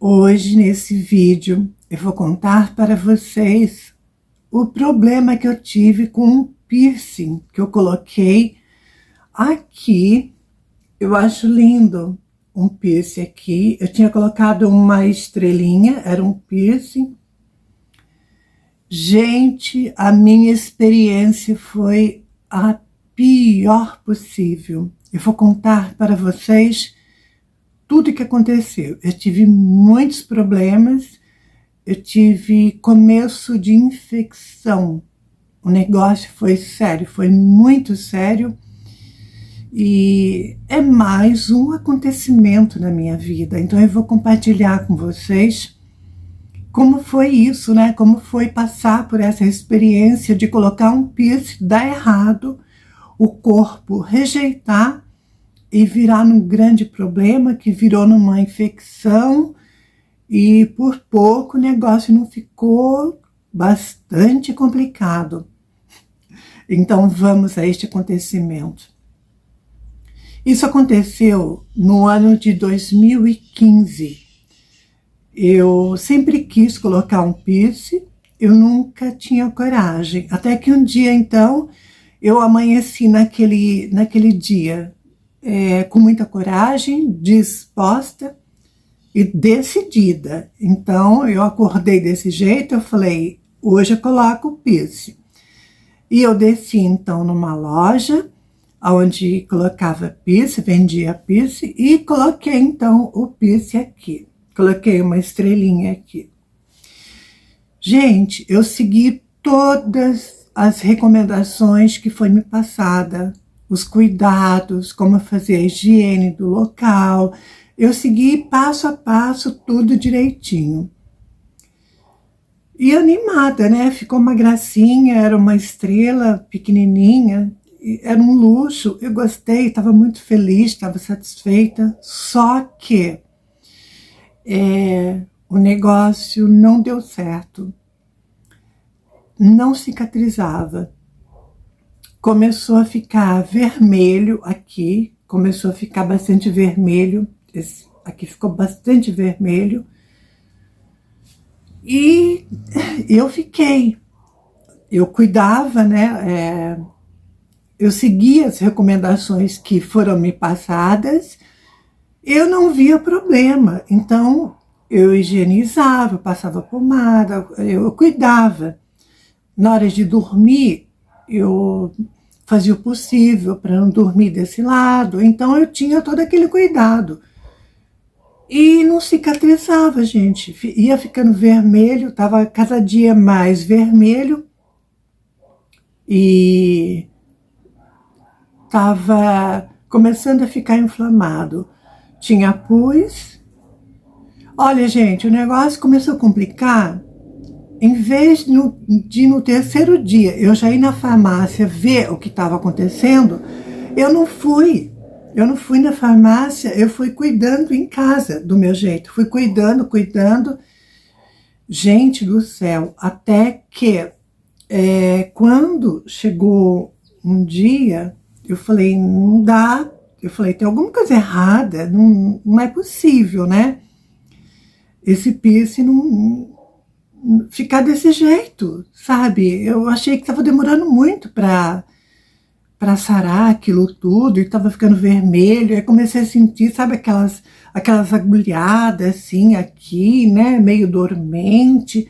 Hoje, nesse vídeo, eu vou contar para vocês o problema que eu tive com um piercing que eu coloquei aqui. Eu acho lindo um piercing aqui. Eu tinha colocado uma estrelinha, era um piercing. Gente, a minha experiência foi a pior possível. Eu vou contar para vocês tudo o que aconteceu. Eu tive muitos problemas, eu tive começo de infecção. O negócio foi sério, foi muito sério. E é mais um acontecimento na minha vida. Então eu vou compartilhar com vocês como foi isso, né? Como foi passar por essa experiência de colocar um piercing, dar errado, o corpo rejeitar e virar num grande problema, que virou numa infecção, e por pouco o negócio não ficou bastante complicado. Então vamos a este acontecimento. Isso aconteceu no ano de 2015. Eu sempre quis colocar um piercing, eu nunca tinha coragem. Até que um dia, então, eu amanheci naquele dia com muita coragem, disposta e decidida. Então, eu acordei desse jeito, eu falei, hoje eu coloco o piercing. E eu desci, então, numa loja, onde colocava piercing, vendia piercing, e coloquei, então, o piercing aqui. Coloquei uma estrelinha aqui. Gente, eu segui todas as recomendações que foi me passada, os cuidados, como fazer a higiene do local. Eu segui passo a passo tudo direitinho. E animada, né? Ficou uma gracinha, era uma estrela pequenininha, era um luxo. Eu gostei, estava muito feliz, estava satisfeita. Só que o negócio não deu certo. Não cicatrizava. Começou a ficar vermelho aqui, começou a ficar bastante vermelho, aqui ficou bastante vermelho, e eu cuidava, né, eu seguia as recomendações que foram me passadas, eu não via problema, então eu higienizava, passava pomada, eu cuidava. Na hora de dormir, eu fazia o possível para não dormir desse lado, então eu tinha todo aquele cuidado. E não cicatrizava, gente, ia ficando vermelho, estava cada dia mais vermelho, e estava começando a ficar inflamado. Tinha pus. Olha, gente, o negócio começou a complicar. Em vez de no terceiro dia eu já ir na farmácia ver o que estava acontecendo, eu não fui na farmácia, eu fui cuidando em casa do meu jeito, fui cuidando, gente do céu, até que quando chegou um dia, eu falei, não dá, eu falei, tem alguma coisa errada, não é possível, né? Esse piercing não ficar desse jeito, sabe? Eu achei que estava demorando muito para sarar aquilo tudo, e estava ficando vermelho. Aí comecei a sentir, sabe, aquelas agulhadas assim aqui, né, meio dormente,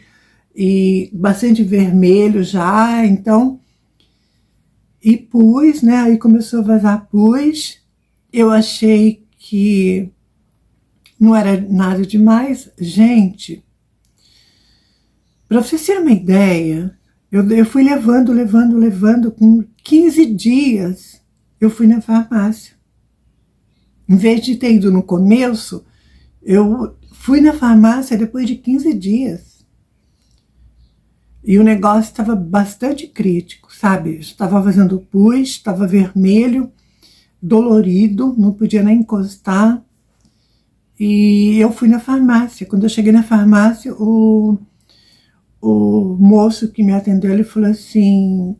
e bastante vermelho já. Então, e pus, né, aí começou a vazar pus. Eu achei que não era nada demais. Gente, para vocês terem uma ideia, eu fui levando, com 15 dias eu fui na farmácia. Em vez de ter ido no começo, eu fui na farmácia depois de 15 dias. E o negócio estava bastante crítico, sabe? Estava fazendo pus, estava vermelho, dolorido, não podia nem encostar. E eu fui na farmácia. Quando eu cheguei na farmácia, o moço que me atendeu, ele falou assim,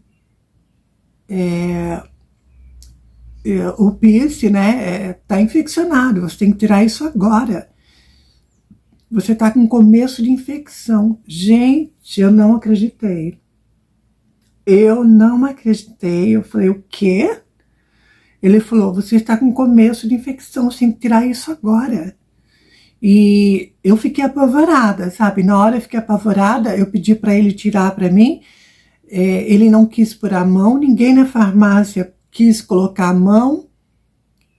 o piercing, né, tá infeccionado, você tem que tirar isso agora. você está com começo de infecção. Gente, eu não acreditei. Eu não acreditei. Eu falei, o quê? Ele falou, você está com começo de infecção, você tem que tirar isso agora. E eu fiquei apavorada, sabe? Na hora eu fiquei apavorada, eu pedi para ele tirar para mim. Ele não quis pôr a mão, ninguém na farmácia quis colocar a mão.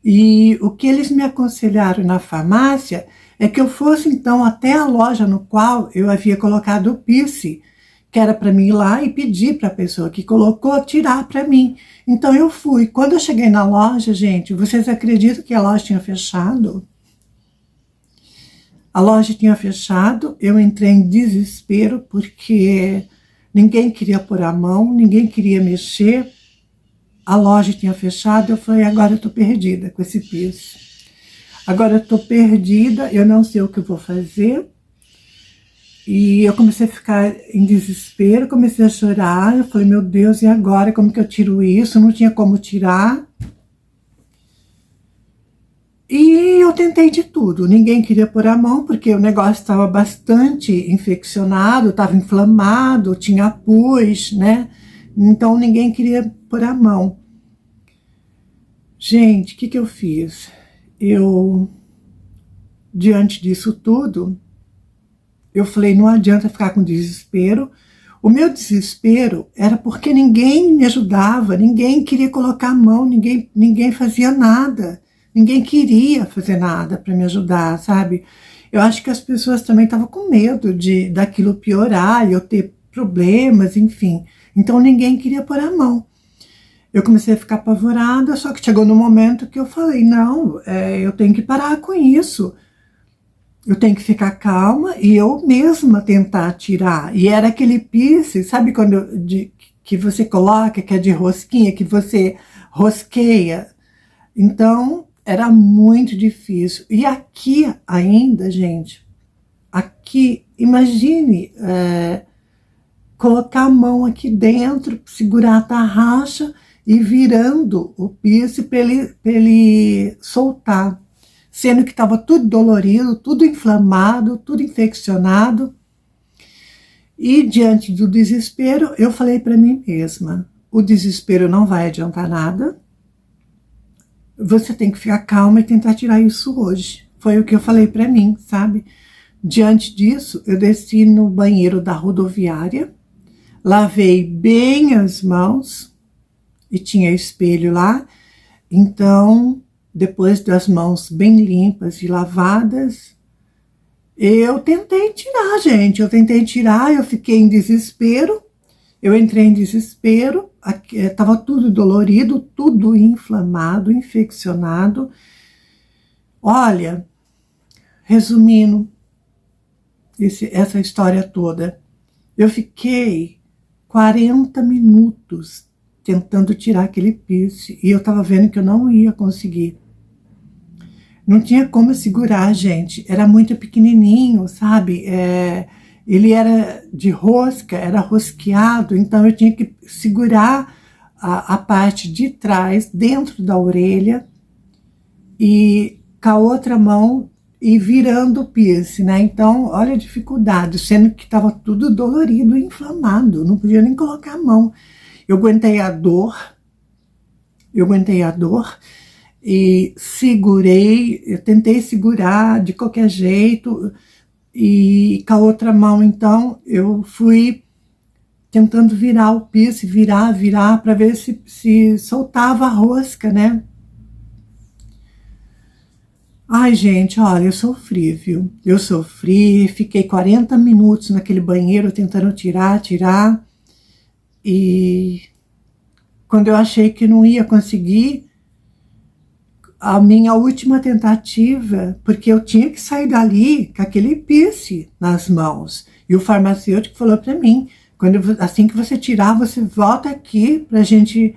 E o que eles me aconselharam na farmácia é que eu fosse então até a loja no qual eu havia colocado o piercing, que era para mim ir lá e pedir para a pessoa que colocou tirar para mim. Então eu fui. Quando eu cheguei na loja, gente, vocês acreditam que a loja tinha fechado? A loja tinha fechado, eu entrei em desespero porque ninguém queria pôr a mão, ninguém queria mexer. A loja tinha fechado, eu falei, agora eu tô perdida com esse piercing. Agora eu tô perdida, eu não sei o que eu vou fazer. E eu comecei a ficar em desespero, comecei a chorar. Eu falei, meu Deus, e agora? Como que eu tiro isso? Não tinha como tirar. E eu tentei de tudo. Ninguém queria pôr a mão, porque o negócio estava bastante infeccionado, estava inflamado, tinha pus, né? Então ninguém queria pôr a mão. Gente, o que eu fiz? Eu, diante disso tudo, eu falei, não adianta ficar com desespero. O meu desespero era porque ninguém me ajudava, ninguém queria colocar a mão, ninguém fazia nada. Ninguém queria fazer nada para me ajudar, sabe? Eu acho que as pessoas também estavam com medo daquilo piorar, eu ter problemas, enfim. Então ninguém queria pôr a mão. Eu comecei a ficar apavorada, só que chegou no momento que eu falei, não, eu tenho que parar com isso. Eu tenho que ficar calma e eu mesma tentar tirar. E era aquele piercing, sabe quando que você coloca, que é de rosquinha, que você rosqueia. Então, era muito difícil. E aqui ainda, gente, aqui, imagine colocar a mão aqui dentro, segurar a tarraxa e virando o piercing para ele soltar. Sendo que estava tudo dolorido, tudo inflamado, tudo infeccionado. E diante do desespero, eu falei para mim mesma, o desespero não vai adiantar nada, você tem que ficar calma e tentar tirar isso hoje. Foi o que eu falei para mim, sabe? Diante disso, eu desci no banheiro da rodoviária, lavei bem as mãos, e tinha espelho lá, então, depois das mãos bem limpas e lavadas, eu tentei tirar, gente, eu fiquei em desespero, eu entrei em desespero, estava tudo dolorido, tudo inflamado, infeccionado. Olha, resumindo essa história toda, eu fiquei 40 minutos tentando tirar aquele piercing e eu estava vendo que eu não ia conseguir. Não tinha como segurar, gente, era muito pequenininho, sabe? Ele era de rosca, era rosqueado, então eu tinha que segurar a parte de trás, dentro da orelha, e com a outra mão e virando o piercing, né? Então, olha a dificuldade, sendo que estava tudo dolorido e inflamado, não podia nem colocar a mão. Eu aguentei a dor e segurei, eu tentei segurar de qualquer jeito, e com a outra mão, então, eu fui tentando virar o piercing, virar, para ver se soltava a rosca, né? Ai, gente, olha, eu sofri, viu? Eu sofri, fiquei 40 minutos naquele banheiro tentando tirar, e quando eu achei que não ia conseguir, a minha última tentativa, porque eu tinha que sair dali com aquele piercing nas mãos. E o farmacêutico falou para mim, assim que você tirar, você volta aqui pra gente,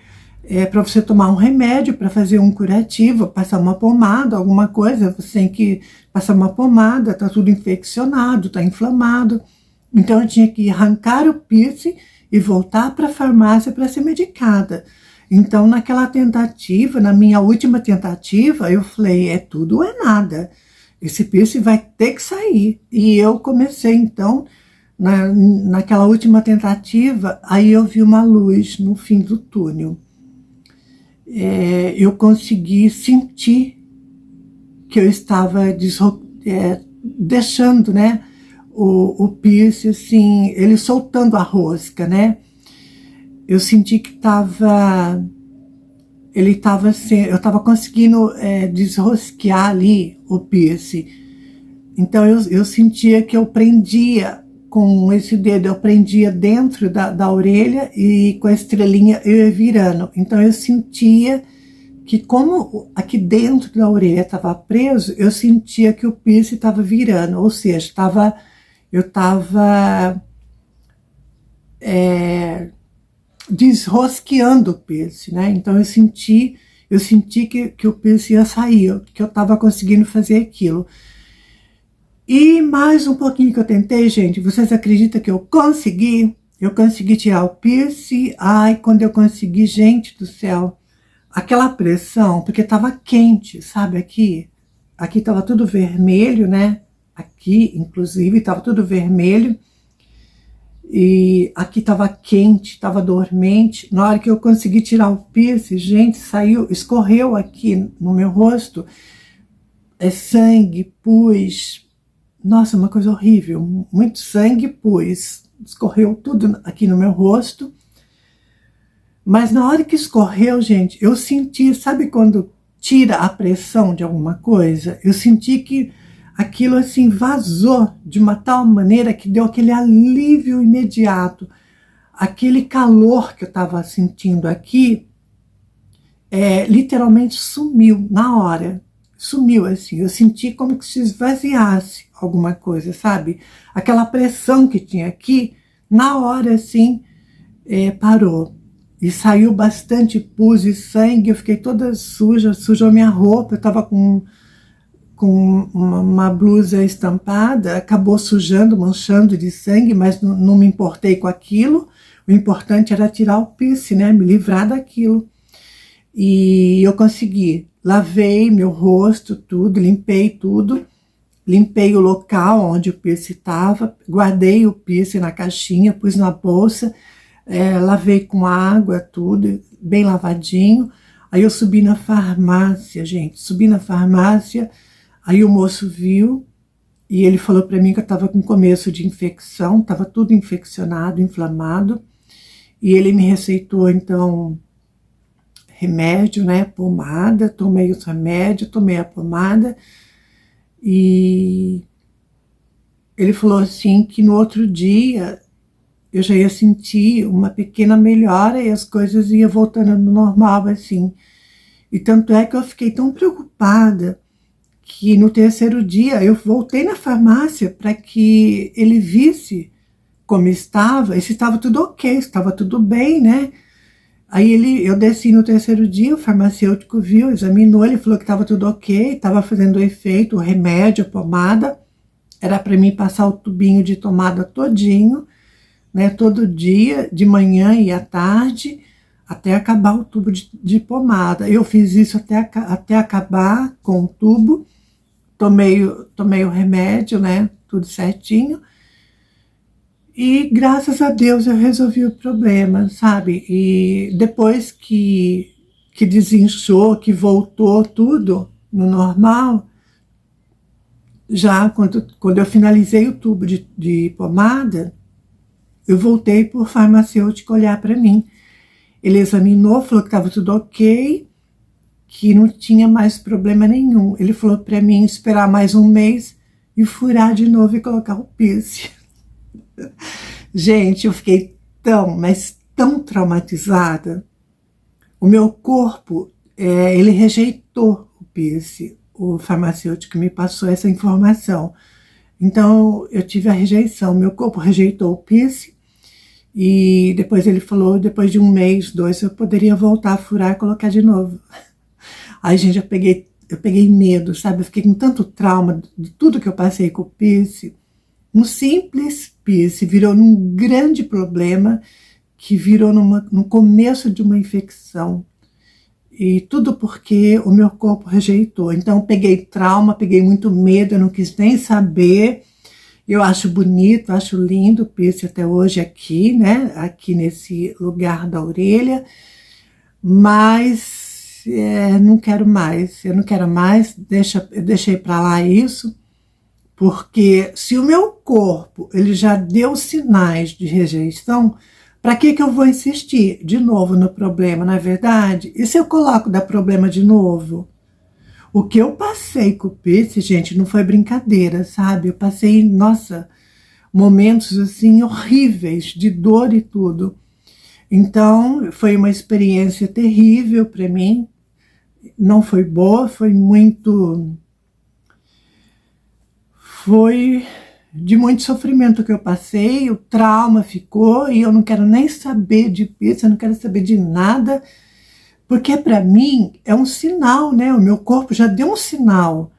para você tomar um remédio, para fazer um curativo, passar uma pomada, alguma coisa, você tem que passar uma pomada, tá tudo infeccionado, tá inflamado. Então eu tinha que arrancar o piercing e voltar para a farmácia para ser medicada. Então, naquela tentativa, na minha última tentativa, eu falei, é tudo ou é nada. esse piercing vai ter que sair. E eu comecei, então, naquela última tentativa, aí eu vi uma luz no fim do túnel. Eu consegui sentir que eu estava deixando, né, o piercing, assim, ele soltando a rosca, né? Eu senti que eu estava conseguindo desrosquear ali o piercing. Então eu sentia que eu prendia com esse dedo, eu prendia dentro da orelha e com a estrelinha eu ia virando. Então eu sentia que, como aqui dentro da orelha estava preso, eu sentia que o piercing estava virando, ou seja, eu estava desrosqueando o piercing, né? Então eu senti que o piercing ia sair, que eu estava conseguindo fazer aquilo. E mais um pouquinho que eu tentei, gente, vocês acreditam que eu consegui? Eu consegui tirar o piercing. Ai, quando eu consegui, gente do céu, aquela pressão, porque estava quente, sabe, aqui estava tudo vermelho, né? Aqui, inclusive, estava tudo vermelho. E aqui estava quente, estava dormente. Na hora que eu consegui tirar o piercing, gente, escorreu aqui no meu rosto, sangue, pus. Nossa, uma coisa horrível, muito sangue, pus. Escorreu tudo aqui no meu rosto. Mas na hora que escorreu, gente, eu senti, sabe quando tira a pressão de alguma coisa? Eu senti que aquilo assim vazou de uma tal maneira que deu aquele alívio imediato. Aquele calor que eu estava sentindo aqui, literalmente sumiu na hora. Sumiu assim, eu senti como que se esvaziasse alguma coisa, sabe? Aquela pressão que tinha aqui, na hora assim, parou. E saiu bastante pus e sangue, eu fiquei toda suja, sujou minha roupa, eu estava com uma blusa estampada, acabou sujando, manchando de sangue, mas não me importei com aquilo. O importante era tirar o piercing, né? Me livrar daquilo. E eu consegui. Lavei meu rosto, tudo, limpei tudo. Limpei o local onde o piercing estava, guardei o piercing na caixinha, pus na bolsa, lavei com água, tudo, bem lavadinho. Aí eu subi na farmácia, gente, aí o moço viu e ele falou para mim que eu estava com começo de infecção, estava tudo infeccionado, inflamado, e ele me receitou, então, remédio, né, pomada, tomei os remédios, tomei a pomada, e ele falou assim que no outro dia eu já ia sentir uma pequena melhora e as coisas iam voltando no normal, assim. E tanto é que eu fiquei tão preocupada que no terceiro dia eu voltei na farmácia para que ele visse como estava, e se estava tudo ok, estava tudo bem, né? Aí eu desci no terceiro dia, o farmacêutico viu, examinou, ele falou que estava tudo ok, estava fazendo efeito, o remédio, a pomada, era para mim passar o tubinho de tomada todinho, né, todo dia, de manhã e à tarde, até acabar o tubo de pomada. Eu fiz isso até acabar com o tubo, tomei o remédio, né, tudo certinho, e graças a Deus eu resolvi o problema, sabe? E depois que desinchou, que voltou tudo no normal, já quando eu finalizei o tubo de pomada, eu voltei por farmacêutico olhar para mim. Ele examinou, falou que estava tudo ok, que não tinha mais problema nenhum. Ele falou para mim esperar mais um mês e furar de novo e colocar o piercing. Gente, eu fiquei mas tão traumatizada. O meu corpo, ele rejeitou o piercing. O farmacêutico me passou essa informação. Então, eu tive a rejeição. Meu corpo rejeitou o piercing. E depois ele falou, depois de um mês, 2, eu poderia voltar a furar e colocar de novo. Aí, gente, eu peguei medo, sabe? Eu fiquei com tanto trauma de tudo que eu passei com o piercing. Um simples piercing virou num grande problema que virou no começo de uma infecção. E tudo porque o meu corpo rejeitou. Então, peguei trauma, peguei muito medo, eu não quis nem saber. Eu acho bonito, acho lindo o piercing até hoje aqui, né? Aqui nesse lugar da orelha. Mas não quero mais. Eu não quero mais. Eu deixei para lá isso. Porque se o meu corpo ele já deu sinais de rejeição, para que eu vou insistir de novo no problema, na verdade? E se eu coloco dar problema de novo? O que eu passei com o piercing, gente, não foi brincadeira, sabe? Eu passei, nossa, momentos assim horríveis, de dor e tudo. Então, foi uma experiência terrível para mim. Não foi boa, foi de muito sofrimento que eu passei, o trauma ficou e eu não quero nem saber de piercing, eu não quero saber de nada, porque para mim é um sinal, né? O meu corpo já deu um sinal.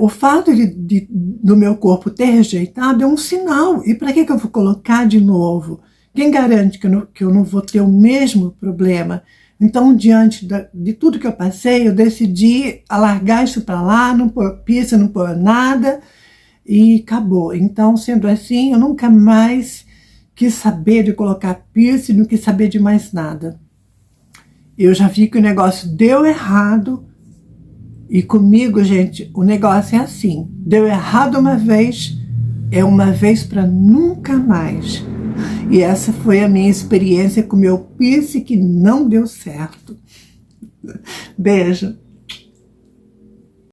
O fato do meu corpo ter rejeitado é um sinal. E para que eu vou colocar de novo? Quem garante que eu não vou ter o mesmo problema? Então, diante de tudo que eu passei, eu decidi alargar isso para lá, não pôr piercing, não pôr nada, e acabou. Então, sendo assim, eu nunca mais quis saber de colocar piercing, não quis saber de mais nada. Eu já vi que o negócio deu errado, e comigo, gente, o negócio é assim. Deu errado uma vez, é uma vez para nunca mais. E essa foi a minha experiência com o meu piercing que não deu certo. Beijo.